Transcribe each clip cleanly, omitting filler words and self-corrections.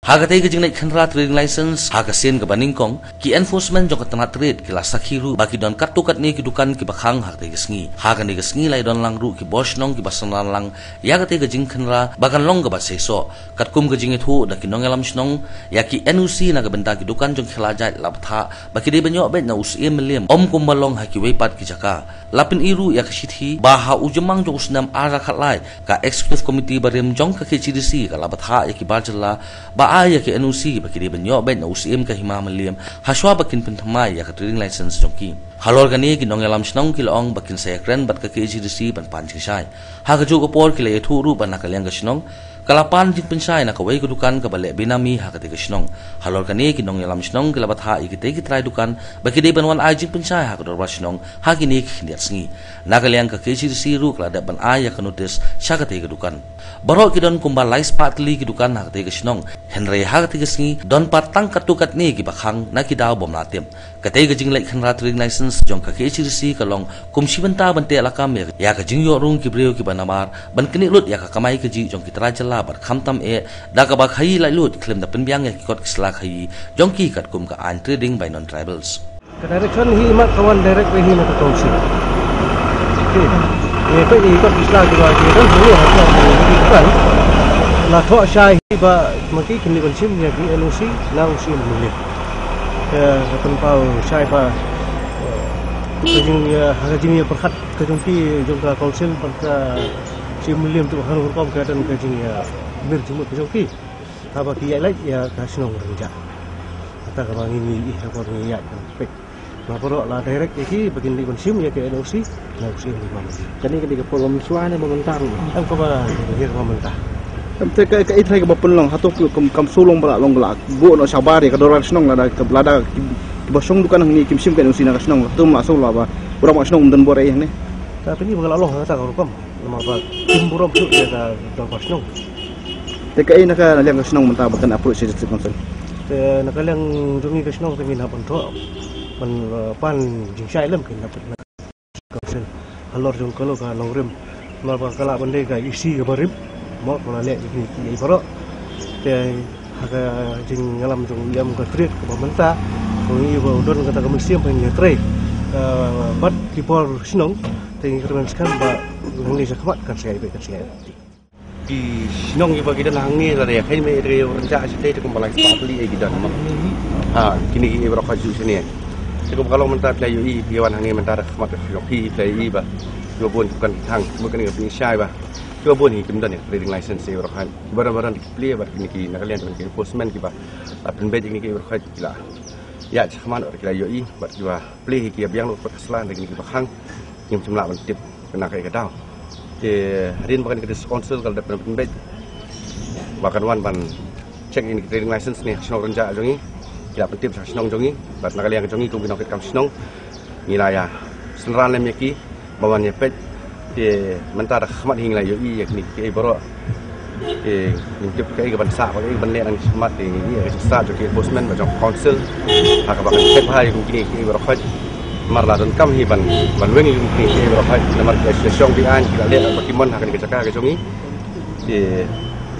Hagatay ka jinglay kanra trading license hagasin ka baningkong ki enforcement jong katanat trade ki lasakhiru baki don katukat ni ki dukan ki bakhang hagatay gasngi hagani gasngi lai don lang ru ki bosh nong ki basanan lang yagatay ka jing kanra bagan long ka baseso katkum ka jingit hu da ki nongelam shnong ya ki NUC na ka benta ki dukan jong khilajai labtha baki de banyo bet na usie meliam om kumbalong haki weipat ki jaka lapin iru ya kasithi baha ujemang jong usnam ara khatlai ka executive committee barim jong ka KCDC ka labtha ya ki barjala ba ya ke NUC baki di banyo ben na usim ka hima maliam haswa bakin penthamai ya ka trading license jongki halor gani ki nongelam snong ki long bakin sayakren bat ka KCDC ban panjing sai ha ka ju ko por ki le thu ru ban ka leng ka snong kalapan jing pensai na kawai ka dukan ka bale binami ha ka te ka snong halor gani ki nongelam snong ki labat ha ikite ki try dukan baki di banwan ai jing pensai ha ka dor snong ha ki ni khniat sngi na ka leng ka KCDC ru kala da ban ai ya ka notice sha ka te ka dukan baro ki don kumba lais partly ki dukan ha ka te ka snong henry ha ka te ka sngi don patang katukat ni ki bakhang na ki daw bom latem ka te ka jing lai khanra trading license jong ka KCDC ka long kumsi benta bante alakam ya ka jing yo rung ki breu ki banamar ban kini lut ya ka kamai ka ji jong ki trajala bar khamtam e da ka ba khai lai lut klem da penbyang ya ki kot kisla khai jong ki kat kum ka an trading by non tribals ka direction hi mak kawan direct we hi na council ye pe i kot kisla ki ba ki don hi ha kan la tho shai hi ba maki kini konsim ya ki NOC na usi muli ka tempau shai ba kajing hagajing ya perkhat kajing ki jong ka council perka si mulim tu harus kom ka dan kajing ya mir jumut kajing ki ha ba ki ya lai ya ka snong renja ata ka bang ini ha ko ni ya pek na poro la direct ki bakin di konsim ya ke NOC na usi di mana kani ke di polom suane mengentar am ko ba hir mengentar te ka itrai ka bapun long hato kam sulong bala long bala bu no sabari ka dorar snong lada ka blada bosong dukan ni kimsim ka NOC na ka snong tu ma so la ba ura ma snong dan bore ne tapi ni bala long ta ka kom nama ba timburom su ya ka dor snong te ka ina ka liang ka snong menta bakan approach se council te nakalang jungi ka snong te min hapon tho pan pan jing sai lam kin dapat council halor jong kalo ka longrem ma ba kala bande ka isi ka barim mo ko le ni baro te haga jing ngalam jong yam ka trit ka menta ko ni ba don ka ta museum pen ya trai bat di por sinong te ngi kan ba ngi sa khamat kan sai be kan sai di sinong iba kita nangi la ya kai me re renca site te ko balai partly e gidan ma ha kini ki bro khaju sini ko kalau menta play ui piwan hangi menta khamat yo pi play i ba yo bon kan thang bukan ni pin sai ba ko bon hi kim dan trading license e bro khan barang-barang di play ba kini ki nakalian ki enforcement ki ba apin be ni ki bro khaj kila ya chaman or kila yo i ba ki ba play ki biang lo keslan ni ki ba khang nyum semla ban tip kena kai ka daw ke harin bakan ke sponsor kalau dapat penbet bahkan wan ban check in trading license ni snong renja jongi ya pentip snong jongi bat nakali yang jongi ku binok kam snong ngilaya senran lem yaki bawan yepet ke mentar khmat hing la yo i yakni ke boro ke nyip ke ban sa ba ke ban le nang smart ni ke sa jo ke postman ba jo council ha ka bakan check hai ku kini ke boro khat marla dan kam hi ban wengi ni ke bro hai namar ke sesong di an kita lihat bagaimana akan dicakap ke jongi di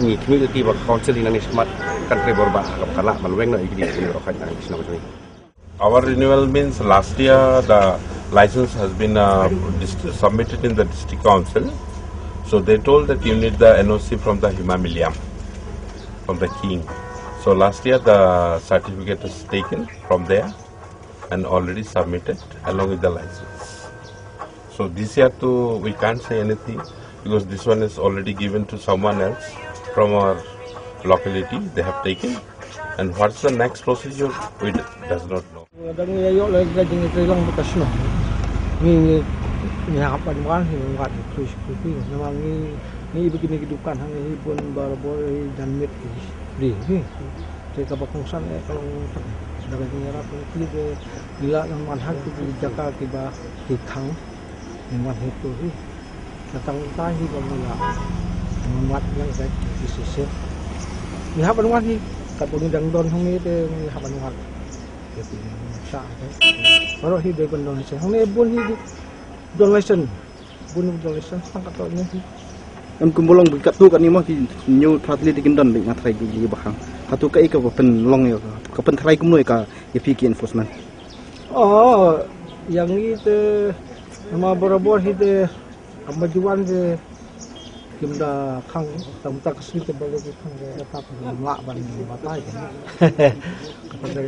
ni community ba council ni smart country borba kala ban weng no ikini bro hai nang sino jongi. Our renewal means last year the license has been submitted in the district council, so they told that you need the NOC from the Himamiliam, from the king. So last year the certificate was taken from there and already submitted along with the license. So this year too we can't say anything because this one is already given to someone else from our locality. They have taken, and what's the next procedure we does not know. Dan yo le jing itu lang bekas no. Ni apa wan ni wan kris nama ni begini kehidupan hang pun barboy dan mit di saya kabakongsan kalau sedangkan nyara pun ke bila yang manhaj di Jakarta tiba di thang yang itu sih datang tahi pemula membuat yang saya disisir ni apa nuan ni kat pun dang don hong ni te ni apa nuan dia punya sa baru hi de don license hong ni bun hi don license tangkat ni am kumbolong kat tu kat ni mah ki new partly dikin don bi ngatrai gi bahang hatu kai ka pen long yo ka pen thrai kum noi ka EPK enforcement oh yang itu nama berabor itu kemajuan je kimda khang tam tak sui ke balik khang tetap lak ban batai kan kepada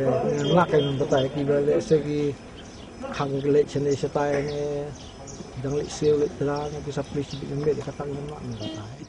lak kan batai ki balik segi khang gelek chene setai ne dang lek sel lek terang ki sapli sibik ngembe kata lak batai